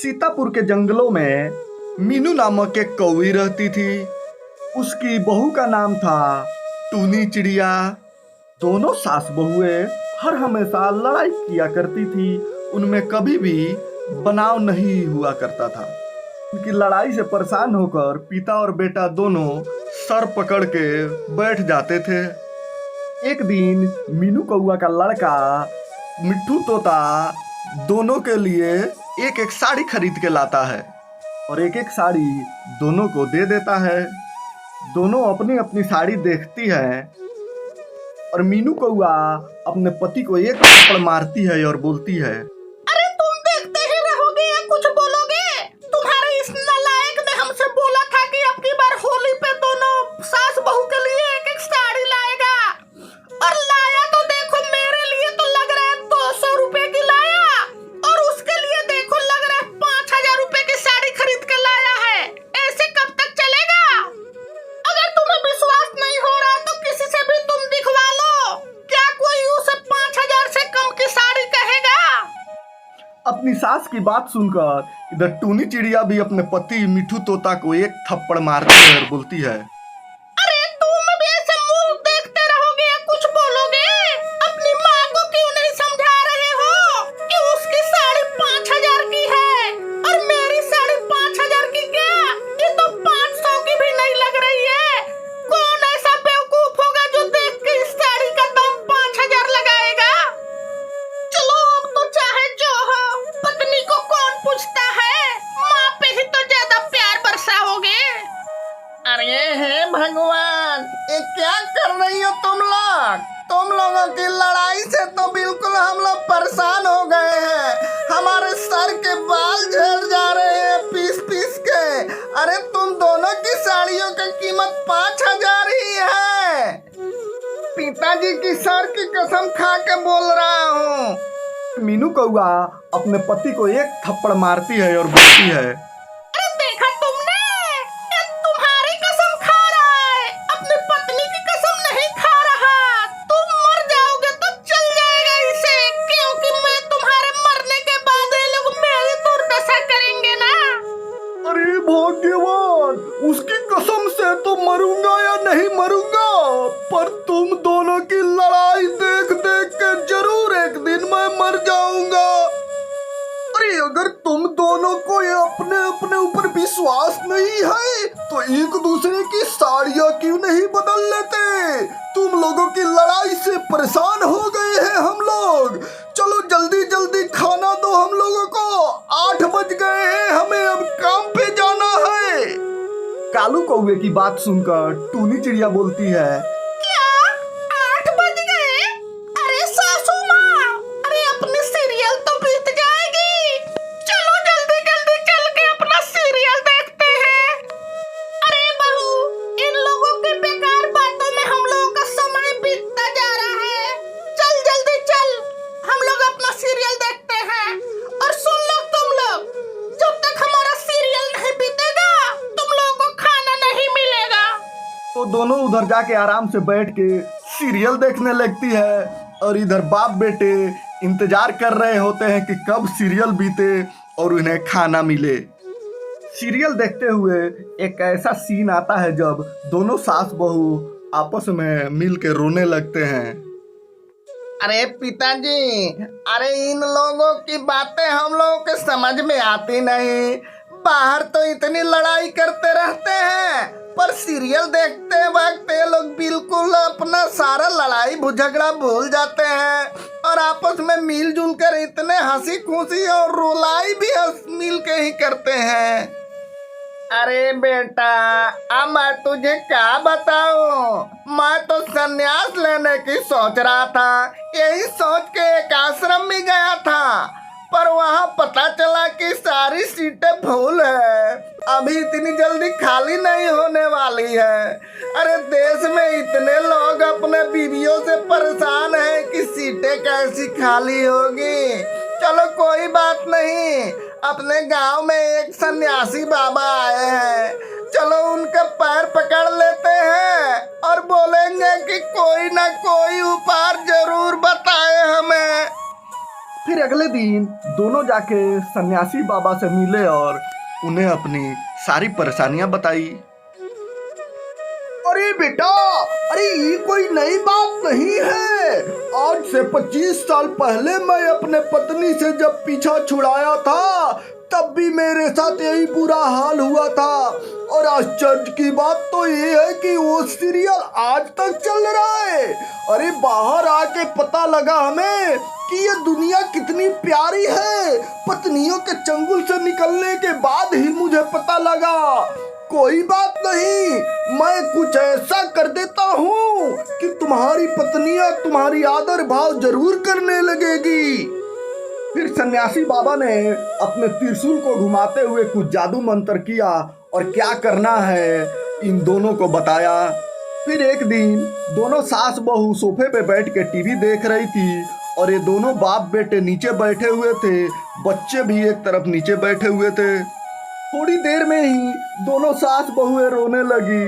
सीतापुर के जंगलों में मीनू नामक एक कौवी रहती थी। उसकी बहू का नाम था टूनी चिड़िया। दोनों सास बहुएं हर हमेशा लड़ाई किया करती थी। उनमें कभी भी बनाव नहीं हुआ करता था। उनकी लड़ाई से परेशान होकर पिता और बेटा दोनों सर पकड़ के बैठ जाते थे। एक दिन मीनू कौआ का लड़का मिट्ठू तोता दोनों के लिए एक एक साड़ी खरीद के लाता है और एक एक साड़ी दोनों को दे देता है। दोनों अपनी अपनी साड़ी देखती है और मीनू कौआ अपने पति को एक थप्पड़ मारती है और बोलती है, अरे तुम देखते ही रहोगे या कुछ बोलोगे? तुम्हारे इस नालायक ने हमसे बोला था कि अब की बार होली पे दोनों सास बहू के लिए एक एक साड़ी लाएगा, और लाया तो देखो मेरे लिए तो लग रहा है 200 रुपए की लाया, और उसके लिए देखो लग रहा है 5000 रुपए की साड़ी खरीद के लाया है। ऐसे कब तक चलेगा? अगर तुम्हें विश्वास नहीं हो रहा तो किसी से भी तुम दिखवा लो। क्या कोई उसे 5000 से कम की साड़ी कहेगा? अपनी सास की बात सुनकर इधर टूनी चिड़िया भी अपने पति मिट्ठू तोता को एक थप्पड़ मारती है और बोलती है, अरे तुम भी ऐसे मुंह देखते रहोगे या कुछ बोलोगे? अपनी माँ को क्यों नहीं समझा रहे हो कि उसकी साड़ी 5000 की है और मेरी साड़ी 5000 की? क्या ये तो 500 की भी नहीं लग रही है। कौन ऐसा बेवकूफ होगा जो देख के इस साड़ी का दाम 5000 लगाएगा? चलो अब तो चाहे जो हो, पत्नी को कौन पूछता है? माँ पे ही तो ज्यादा प्यार बरसाओगे। अरे हे भगवान, ये क्या कर रही हो तुम लोग? तुम लोगों की लड़ाई से तो बिल्कुल हम लोग परेशान हो गए हैं। हमारे सर के बाल झड़ जा रहे हैं पीस पीस के। अरे तुम दोनों की साड़ियों की कीमत 5000 ही है। पिताजी की सर की कसम खा के बोल रहा हूँ। मीनू कौआ अपने पति को एक थप्पड़ मारती है और बोलती है, अरे देखा तुमने? ये तुम्हारी कसम खा रहा है, अपनी पत्नी की कसम नहीं खा रहा। तुम मर जाओगे तो चल जाएगा इसे, क्योंकि मैं तुम्हारे मरने के बाद ये लोग मेरी दुर्दशा करेंगे ना। अरे भाग्यवान, उसकी कसम से तो मरूंगा या नहीं मरूंगा, पर तुम दोनों की लड़ाई देख देख के जरूर एक दिन मैं मर जाऊंगा। अरे अगर तुम दोनों को ये अपने अपने ऊपर विश्वास नहीं है तो एक दूसरे की साड़ियाँ क्यों नहीं बदल लेते? तुम लोगों की लड़ाई से परेशान हो गए हैं हम लोग। चलो जल्दी जल्दी खाना दो हम लोगों को, 8 बज गए हैं, हमें अब काम पे जाना है। कालू कौवे की बात सुनकर टूनी चिड़िया बोलती है, क्या 8 बज गए? अरे सासू माँ, अरे अपनी सीरियल तो बीत जाएगी। चलो जल्दी जल्दी चल के अपना सीरियल देखते हैं। अरे बहू, इन लोगों की बेकार बातों में हम लोगों का समय बीतता जा रहा है। चल जल्दी चल, हम लोग अपना सीरियल देखते हैं। और सुन लो तुम लोग, जब तक हमारा सीरियल नहीं बीतेगा तुम लोगों को खाना नहीं मिलेगा। तो दोनों उधर जाके आराम से बैठ के सीरियल देखने लगती है और इधर बाप बेटे इंतजार कर रहे होते हैं कि कब सीरियल बीते और उन्हें खाना मिले। सीरियल देखते हुए एक ऐसा सीन आता है जब दोनों सास बहू आपस में मिल के रोने लगते हैं। अरे पिताजी, अरे इन लोगों की बातें हम लोगों के समझ में आती नहीं। बाहर तो इतनी लड़ाई करते रहते हैं, पर सीरियल देखते वक्त ये लोग बिल्कुल अपना सारा लड़ाई झगड़ा भूल जाते हैं और आपस में मिलजुल कर इतने हंसी खुशी और रुलाई भी मिल के ही करते हैं। अरे बेटा, अब मैं तुझे क्या बताऊं? मैं तो संन्यास लेने की सोच रहा था। यही सोच के एक आश्रम में गया था, पर वहाँ पता चला कि सारी सीटें फुल है। अभी इतनी जल्दी खाली नहीं होने वाली है। अरे देश में इतने लोग अपने बीवियों से परेशान हैं कि सीटें कैसी खाली होगी। चलो कोई बात नहीं, अपने गांव में एक सन्यासी बाबा आए हैं, चलो उनके पैर पकड़ लेते हैं और बोलेंगे कि कोई ना कोई उपाय जरूर बताए हमें। फिर अगले दिन दोनों जाके सन्यासी बाबा से मिले और उन्हें अपनी सारी परेशानियां बताई। अरे बेटा, अरे ये कोई नई बात नहीं है। आज से 25 साल पहले मैं अपने पत्नी से जब पीछा छुड़ाया था तब भी मेरे साथ यही बुरा हाल हुआ था। और आश्चर्य की बात तो ये है कि वो सीरियल आज तक चल रहा है। अरे बाहर आके पता लगा हमें कि ये दुनिया कितनी प्यारी है। पत्नियों के चंगुल से निकलने के बाद ही मुझे पता लगा। कोई बात नहीं, मैं कुछ ऐसा कर देता हूँ कि तुम्हारी पत्नियां तुम्हारी आदर भाव जरूर करने लगेगी। फिर सन्यासी बाबा ने अपने त्रिशूल को घुमाते हुए कुछ जादू मंत्र किया और क्या करना है इन दोनों को बताया। फिर एक दिन दोनों सास बहू सोफे पे बैठ के टीवी देख रही थी और ये दोनों बाप बेटे नीचे बैठे हुए थे। बच्चे भी एक तरफ नीचे बैठे हुए थे। थोड़ी देर में ही दोनों सास बहुएं रोने लगी।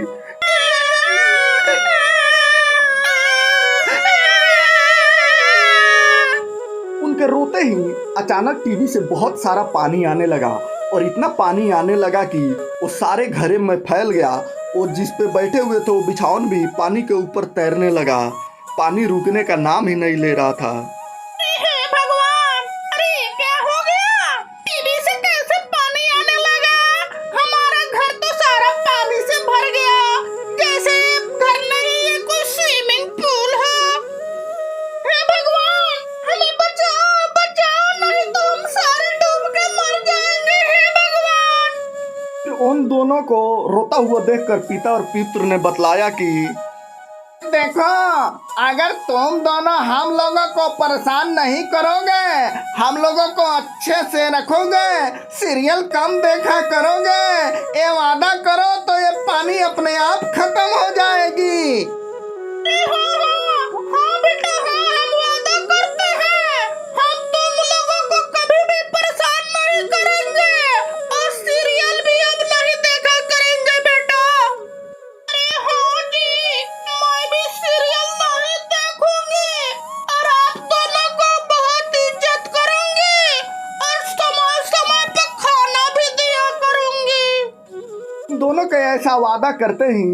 उनके रोते ही अचानक टीवी से बहुत सारा पानी आने लगा और इतना पानी आने लगा कि वो सारे घरे में फैल गया। वो जिस पे बैठे हुए थे वो बिछावन भी पानी के ऊपर तैरने लगा। पानी रुकने का नाम ही नहीं ले रहा था। उन दोनों को रोता हुआ देखकर पिता और पितृ ने बतलाया कि देखो, अगर तुम दोनों हम लोगों को परेशान नहीं करोगे, हम लोगों को अच्छे से रखोगे, सीरियल कम देखा करोगे, ये वादा करो तो ये पानी अपने आप खत्म हो जाएगी। हाँ बेटा, हाँ, हम वादा करते हैं। हम तुम लोगों को कभी भी परेशान नहीं करेंगे और सीरियल भी अब नहीं देखा करेंगे बेटा। अरे हाँ जी, मैं भी सीरियल नहीं देखूंगी और आप दोनों को बहुत इज्जत करूंगी और समय समय पे खाना भी दिया करूंगी। दोनों का ऐसा वादा करते ही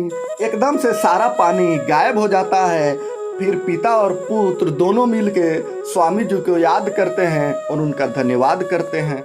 एकदम से सारा पानी गायब हो जाता है। फिर पिता और पुत्र दोनों मिलके स्वामी जी को याद करते हैं और उनका धन्यवाद करते हैं।